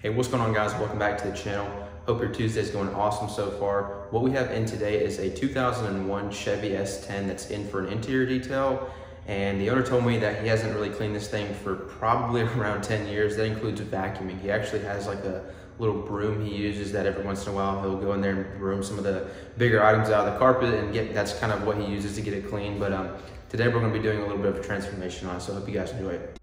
Hey, what's going on, guys? Welcome back to the channel. Hope your Tuesday's going awesome so far. What we have in today is a 2001 Chevy S10 that's in for an interior detail, and the owner told me that he hasn't really cleaned this thing for probably around 10 years. That includes vacuuming. He actually has like a little broom he uses that every once in a while he'll go in there and broom some of the bigger items out of the carpet and that's kind of what he uses to get it clean. But today we're going to be doing a little bit of a transformation on it, so I hope you guys enjoy it.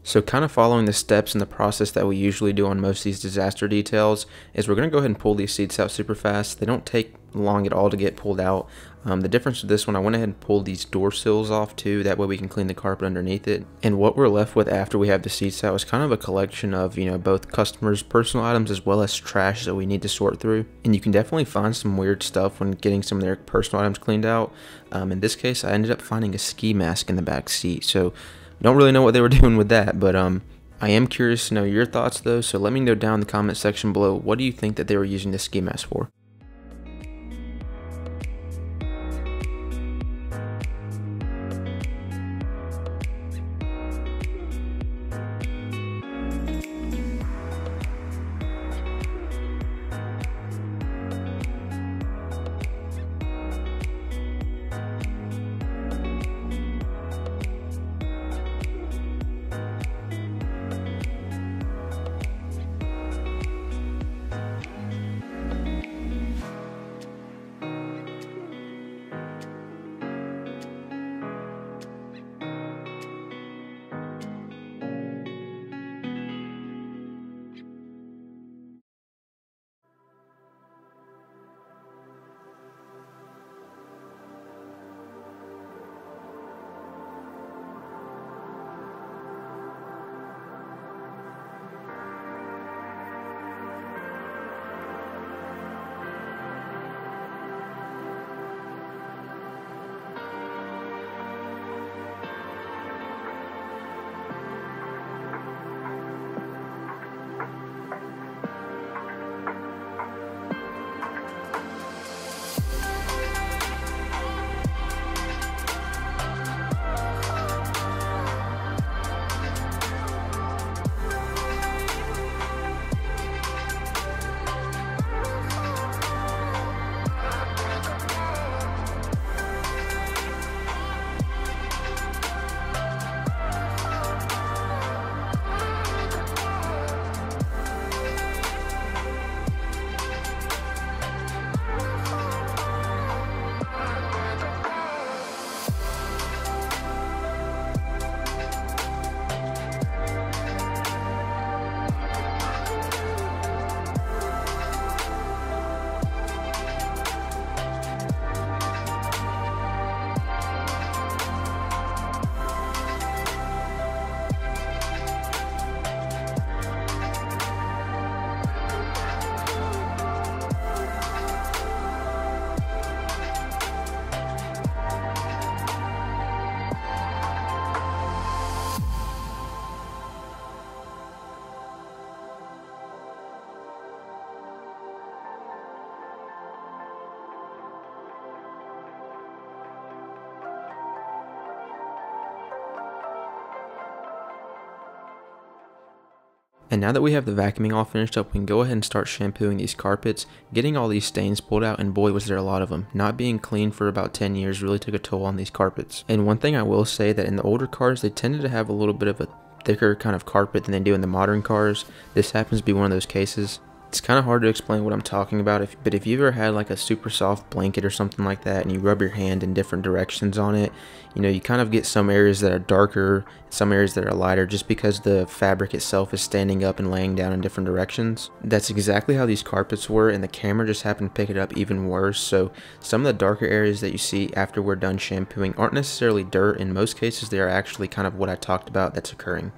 So kind of following the steps in the process that we usually do on most of these disaster details is we're going to go ahead and pull these seats out super fast. They don't take long at all to get pulled out. The difference with this one, I went ahead and pulled these door sills off too, that way we can clean the carpet underneath it. And what we're left with after we have the seats out is kind of a collection of, both customers' personal items as well as trash that we need to sort through. And you can definitely find some weird stuff when getting some of their personal items cleaned out. In this case, I ended up finding a ski mask in the back seat. So don't really know what they were doing with that, but I am curious to know your thoughts though, so let me know down in the comment section below, what do you think that they were using this ski mask for? And now that we have the vacuuming all finished up, we can go ahead and start shampooing these carpets, getting all these stains pulled out, and boy was there a lot of them. Not being clean for about 10 years really took a toll on these carpets. And one thing I will say that in the older cars, they tended to have a little bit of a thicker kind of carpet than they do in the modern cars. This happens to be one of those cases. It's kind of hard to explain what I'm talking about, but if you've ever had like a super soft blanket or something like that and you rub your hand in different directions on it, you know, you kind of get some areas that are darker, some areas that are lighter, just because the fabric itself is standing up and laying down in different directions. That's exactly how these carpets were, and the camera just happened to pick it up even worse. So some of the darker areas that you see after we're done shampooing aren't necessarily dirt. In most cases, they are actually kind of what I talked about that's occurring.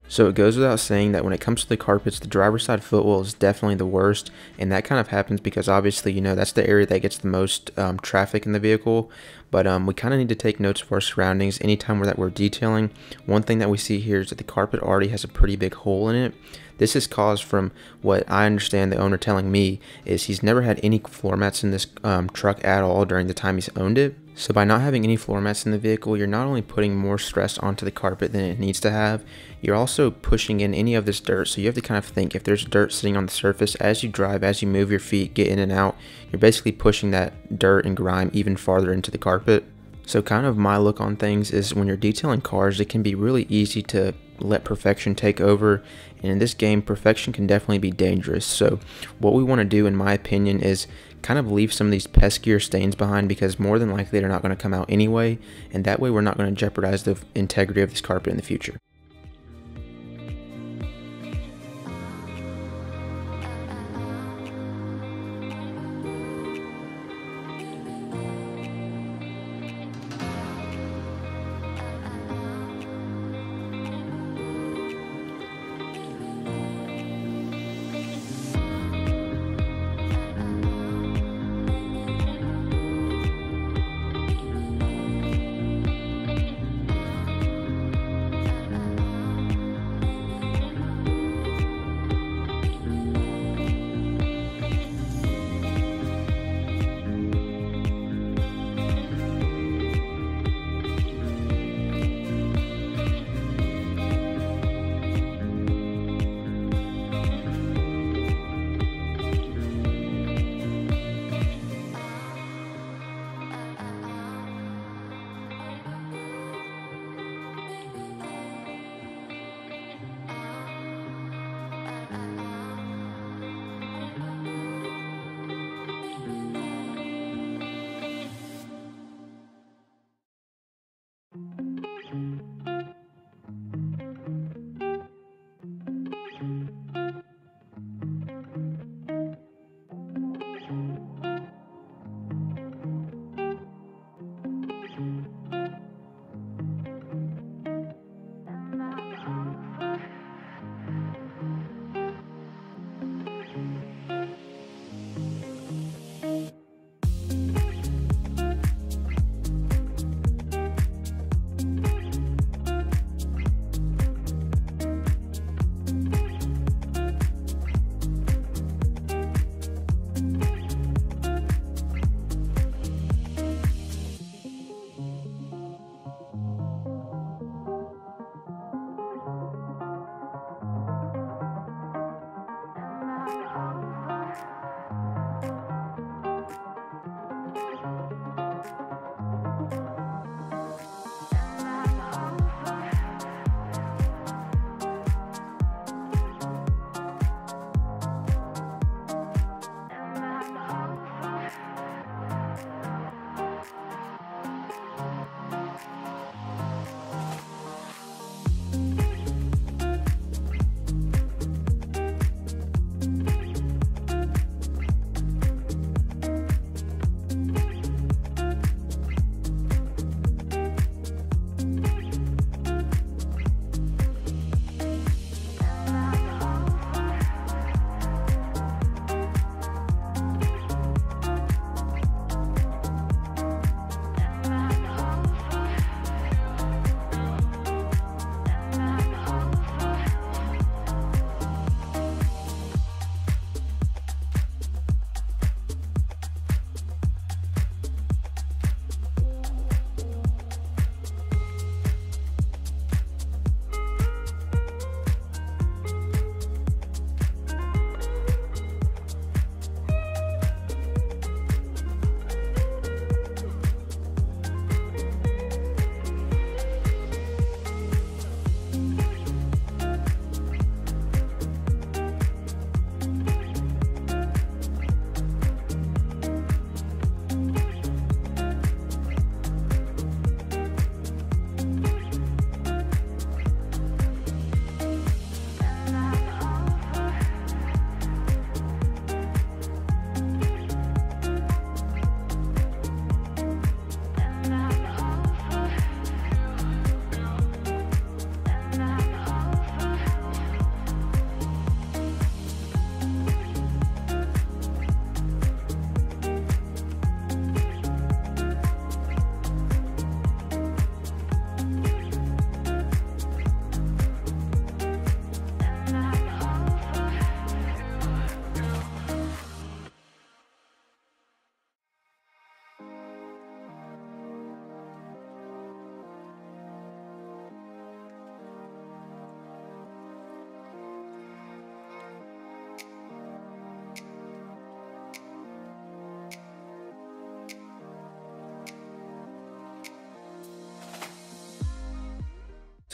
So it goes without saying that when it comes to the carpets, the driver's side footwell is definitely the worst, and that kind of happens because obviously, you know, that's the area that gets the most traffic in the vehicle. But we kind of need to take notes of our surroundings anytime that we're detailing. One thing that we see here is that the carpet already has a pretty big hole in it. This is caused from what I understand the owner telling me is he's never had any floor mats in this truck at all during the time he's owned it. So by not having any floor mats in the vehicle, you're not only putting more stress onto the carpet than it needs to have, you're also pushing in any of this dirt. So you have to kind of think, if there's dirt sitting on the surface as you drive, as you move your feet, get in and out, you're basically pushing that dirt and grime even farther into the carpet. So kind of my look on things is when you're detailing cars, it can be really easy to let perfection take over, and in this game perfection can definitely be dangerous. So what we want to do, in my opinion, is kind of leave some of these peskier stains behind, because more than likely they're not going to come out anyway, and that way we're not going to jeopardize the integrity of this carpet in the future.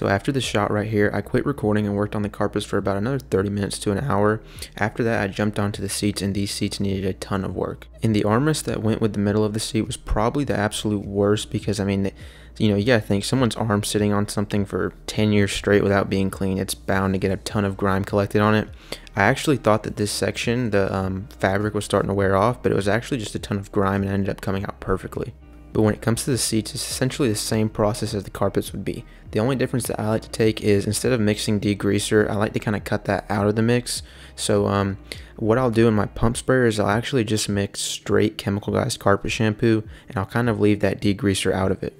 So after the shot right here, I quit recording and worked on the carpets for about another 30 minutes to an hour. After that, I jumped onto the seats, and these seats needed a ton of work. And the armrest that went with the middle of the seat was probably the absolute worst because, I mean, you gotta think, someone's arm sitting on something for 10 years straight without being clean, it's bound to get a ton of grime collected on it. I actually thought that this section, the fabric was starting to wear off, but it was actually just a ton of grime and ended up coming out perfectly. But when it comes to the seats, it's essentially the same process as the carpets would be. The only difference that I like to take is, instead of mixing degreaser, I like to kind of cut that out of the mix. So what I'll do in my pump sprayer is I'll actually just mix straight Chemical Guys carpet shampoo, and I'll kind of leave that degreaser out of it.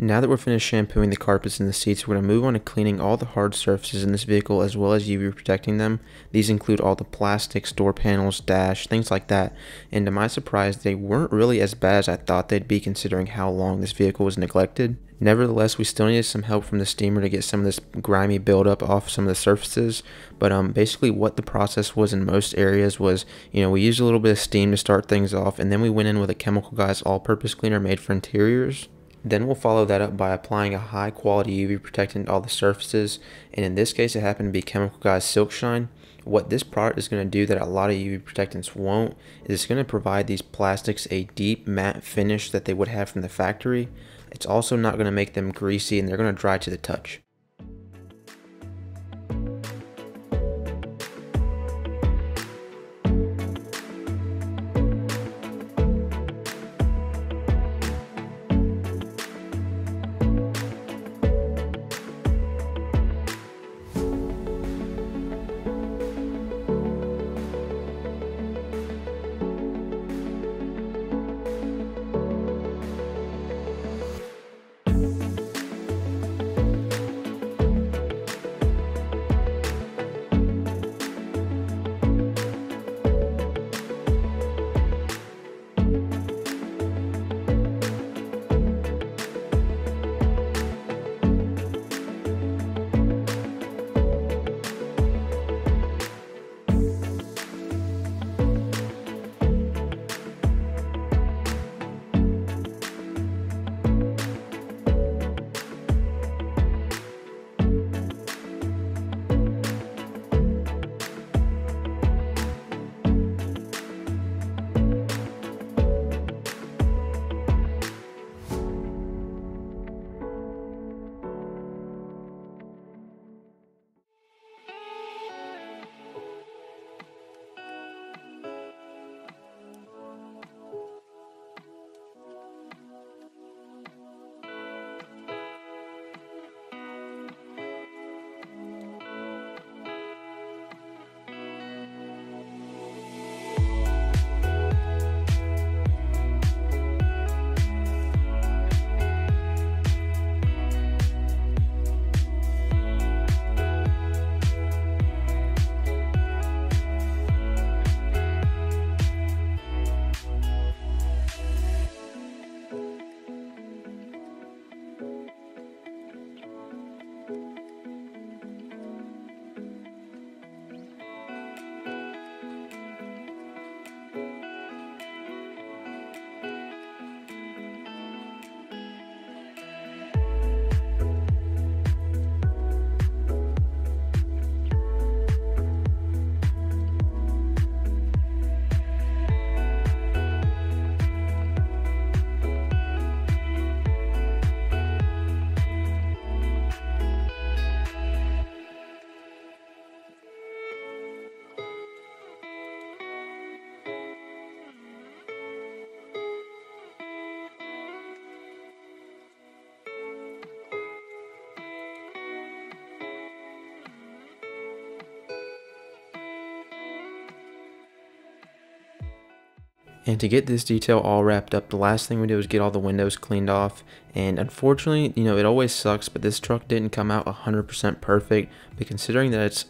Now that we're finished shampooing the carpets and the seats, we're going to move on to cleaning all the hard surfaces in this vehicle as well as UV protecting them. These include all the plastics, door panels, dash, things like that. And to my surprise, they weren't really as bad as I thought they'd be considering how long this vehicle was neglected. Nevertheless, we still needed some help from the steamer to get some of this grimy buildup off some of the surfaces. But basically what the process was in most areas was, we used a little bit of steam to start things off, and then we went in with a Chemical Guys all-purpose cleaner made for interiors. Then we'll follow that up by applying a high quality UV protectant to all the surfaces, and in this case it happened to be Chemical Guys Silk Shine. What this product is going to do that a lot of UV protectants won't is it's going to provide these plastics a deep matte finish that they would have from the factory. It's also not going to make them greasy, and they're going to dry to the touch. And to get this detail all wrapped up, the last thing we did was get all the windows cleaned off. And unfortunately, you know, it always sucks, but this truck didn't come out 100% perfect. But considering that it's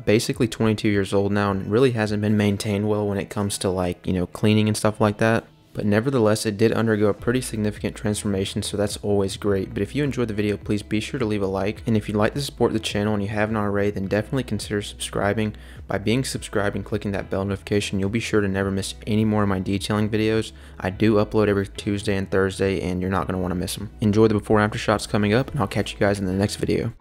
basically 22 years old now and really hasn't been maintained well when it comes to, like, you know, cleaning and stuff like that. But nevertheless, it did undergo a pretty significant transformation, so that's always great. But if you enjoyed the video, please be sure to leave a like. And if you'd like to support the channel and you haven't already, then definitely consider subscribing. By being subscribed and clicking that bell notification, you'll be sure to never miss any more of my detailing videos. I do upload every Tuesday and Thursday, and you're not going to want to miss them. Enjoy the before and after shots coming up, and I'll catch you guys in the next video.